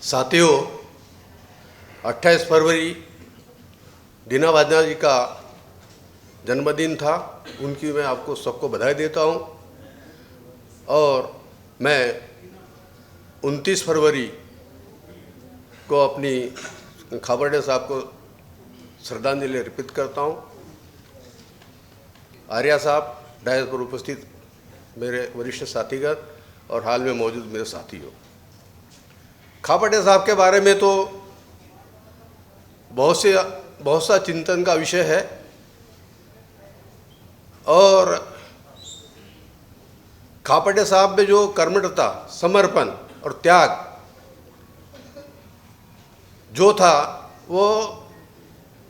साथियों, 28 फरवरी दीना भाजना जी का जन्मदिन था। उनकी मैं आपको सबको बधाई देता हूं। और मैं 29 फरवरी को अपनी खाबड़े साहब को श्रद्धांजलि अर्पित करता हूं। आर्या साहब, डायस पर उपस्थित मेरे वरिष्ठ साथीगण और हाल में मौजूद मेरे साथियों, खाबड़े साहब के बारे में तो बहुत सा चिंतन का विषय है। और खाबड़े साहब में जो कर्मठता, समर्पण और त्याग जो था, वो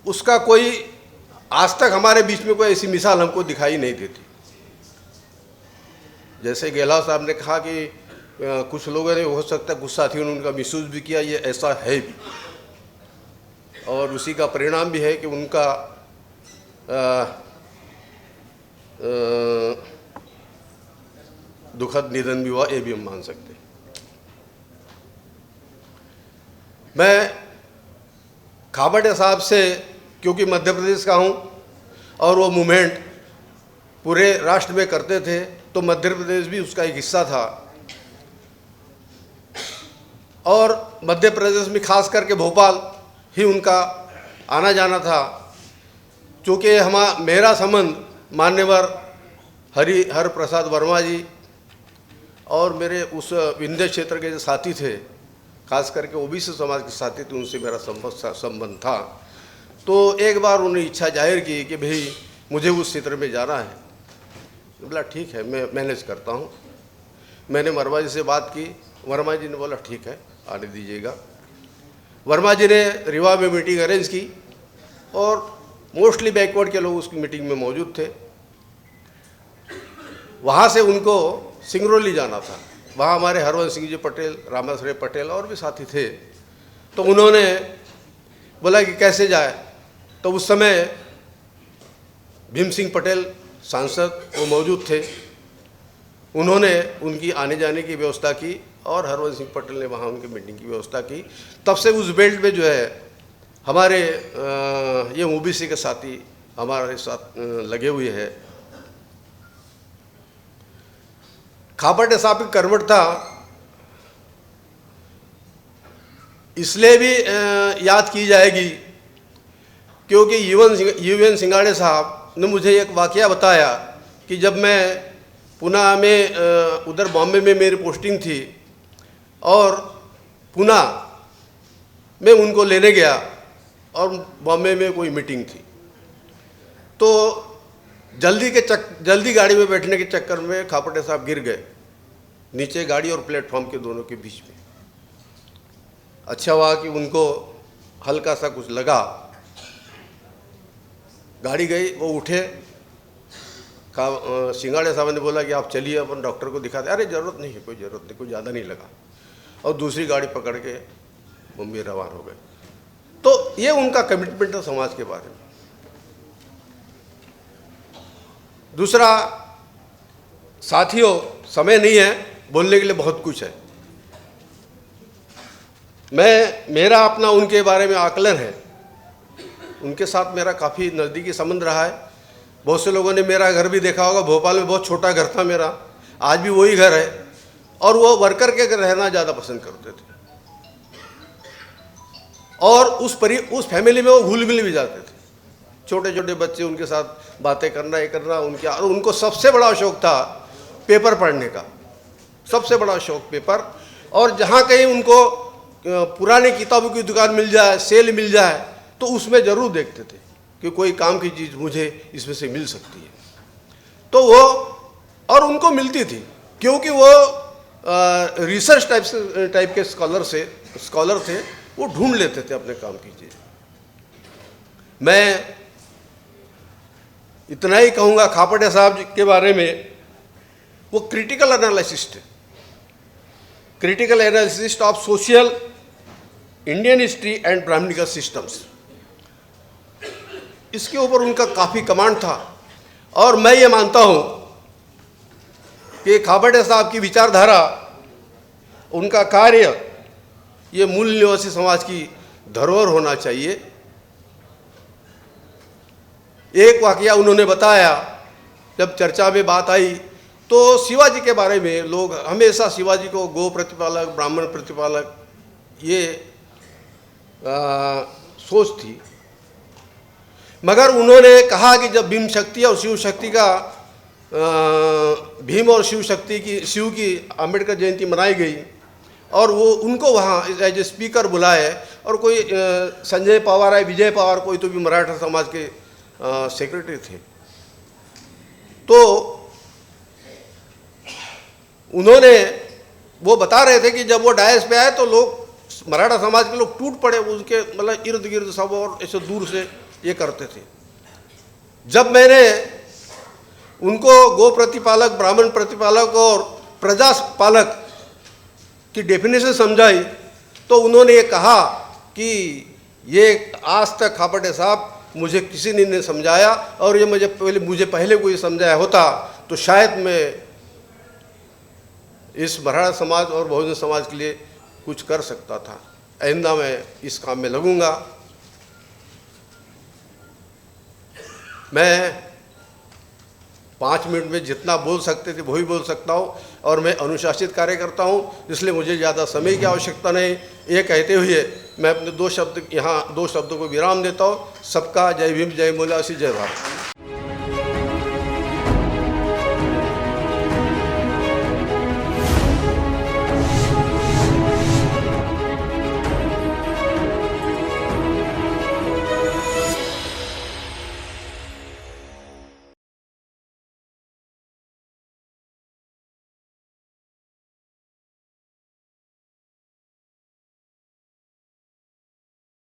उसका कोई आज तक हमारे बीच में कोई ऐसी मिसाल हमको दिखाई नहीं देती। जैसे गेहलोत साहब ने कहा कि कुछ लोगों ने हो सकता है, कुछ साथियों ने उनका मिसयूज भी किया, ये ऐसा है भी। और उसी का परिणाम भी है कि उनका दुखद निधन भी हुआ, ये भी हम मान सकते हैं। मैं खाबड़े साहब से, क्योंकि मध्य प्रदेश का हूँ और वो मूवमेंट पूरे राष्ट्र में करते थे, तो मध्य प्रदेश भी उसका एक हिस्सा था। और मध्य प्रदेश में खास करके भोपाल ही उनका आना जाना था। चूँकि मेरा संबंध मान्यवर हर प्रसाद वर्मा जी और मेरे उस विंध्य क्षेत्र के जो साथी थे, खास करके ओबीसी समाज के साथी थे, उनसे मेरा संबंध था। तो एक बार उन्होंने इच्छा जाहिर की कि भाई मुझे उस क्षेत्र में जाना है। बोला ठीक है, मैं मैनेज करता हूँ। मैंने वर्मा जी से बात की। वर्मा जी ने बोला ठीक है, आने दीजिएगा। वर्मा जी ने रीवा में मीटिंग अरेंज की और मोस्टली बैकवर्ड के लोग उसकी मीटिंग में मौजूद थे। वहाँ से उनको सिंगरौली जाना था। वहाँ हमारे हरवंश सिंह जी पटेल, रामाश्रय पटेल और भी साथी थे। तो उन्होंने बोला कि कैसे जाए। तो उस समय भीम सिंह पटेल सांसद वो मौजूद थे। उन्होंने उनकी आने जाने की व्यवस्था की और हरवंश सिंह पटेल ने वहाँ उनकी मीटिंग की व्यवस्था की। तब से उस बेल्ट में जो है हमारे ये ओबीसी के साथी हमारे साथ लगे हुए हैं। खाबड़े साहब की कर्मठता इसलिए भी याद की जाएगी क्योंकि यूएन सिंगाड़े साहब ने मुझे एक वाकया बताया कि जब मैं पुणे में उधर बॉम्बे में मेरी पोस्टिंग थी और पुणे में उनको लेने गया और बॉम्बे में कोई मीटिंग थी। तो जल्दी गाड़ी में बैठने के चक्कर में खाबड़े साहब गिर गए नीचे, गाड़ी और प्लेटफॉर्म के दोनों के बीच में। अच्छा हुआ कि उनको हल्का सा कुछ लगा। गाड़ी गई, वो उठे। सिंगाड़े साहब ने बोला कि आप चलिए, अपन डॉक्टर को दिखाते। अरे ज़रूरत नहीं है, कोई ज़रूरत नहीं, कोई ज़्यादा नहीं लगा। और दूसरी गाड़ी पकड़ के मुंबई रवाना हो गए। तो ये उनका कमिटमेंट है समाज के बारे में। दूसरा, साथियों, समय नहीं है, बोलने के लिए बहुत कुछ है। मेरा अपना उनके बारे में आकलन है। उनके साथ मेरा काफ़ी नज़दीकी संबंध रहा है। बहुत से लोगों ने मेरा घर भी देखा होगा। भोपाल में बहुत छोटा घर था मेरा, आज भी वही घर है। और वो वर्कर के घर रहना ज़्यादा पसंद करते थे। और उस फैमिली में वो घुल मिल भी जाते थे। छोटे छोटे बच्चे, उनके साथ बातें करना, ये करना उनके। और उनको सबसे बड़ा शौक़ था पेपर पढ़ने का, सबसे बड़ा शौक़ पेपर। और जहाँ कहीं उनको पुरानी किताबों की दुकान मिल जाए, सेल मिल जाए, तो उसमें ज़रूर देखते थे कि कोई काम की चीज़ मुझे इसमें से मिल सकती है। तो वो, और उनको मिलती थी क्योंकि वो रिसर्च टाइप के स्कॉलर थे। वो ढूंढ लेते थे अपने काम की चीज़। मैं इतना ही कहूँगा खाबड़े साहब जी के बारे में, वो क्रिटिकल एनालिसिस्ट है, critical analyst of social Indian history and brahminical systems. इसके ऊपर उनका काफ़ी कमांड था। और मैं ये मानता हूँ कि खाबड़े साहब की विचारधारा, उनका कार्य, ये मूल निवासी समाज की धरोहर होना चाहिए। एक वाकया उन्होंने बताया, जब चर्चा में बात आई तो शिवाजी के बारे में लोग हमेशा शिवाजी को गो प्रतिपालक, ब्राह्मण प्रतिपालक ये सोच थी, मगर उन्होंने कहा कि जब भीम शक्ति और शिव शक्ति का भीम और शिव की अंबेडकर जयंती मनाई गई और वो उनको वहाँ एज ए स्पीकर बुलाए, और कोई संजय पवार है, विजय पवार, कोई तो भी मराठा समाज के सेक्रेटरी थे, तो उन्होंने वो बता रहे थे कि जब वो डायस पे आए तो लोग, मराठा समाज के लोग टूट पड़े, उसके मतलब इर्द गिर्द सब और ऐसे दूर से ये करते थे। जब मैंने उनको गो प्रतिपालक, ब्राह्मण प्रतिपालक और प्रजा पालक की डेफिनेशन समझाई तो उन्होंने ये कहा कि ये आज तक खापटे साहब मुझे किसी ने नहीं समझाया, और ये मुझे पहले कोई समझाया होता तो शायद मैं इस मराठा समाज और बहुजन समाज के लिए कुछ कर सकता था। आइंदा मैं इस काम में लगूंगा। मैं 5 मिनट में जितना बोल सकते थे वही बोल सकता हूँ, और मैं अनुशासित कार्य करता हूँ, इसलिए मुझे ज़्यादा समय की आवश्यकता नहीं। ये कहते हुए मैं अपने 2 शब्दों को विराम देता हूँ। सबका जय भीम, जय मौलासी, जय भारत।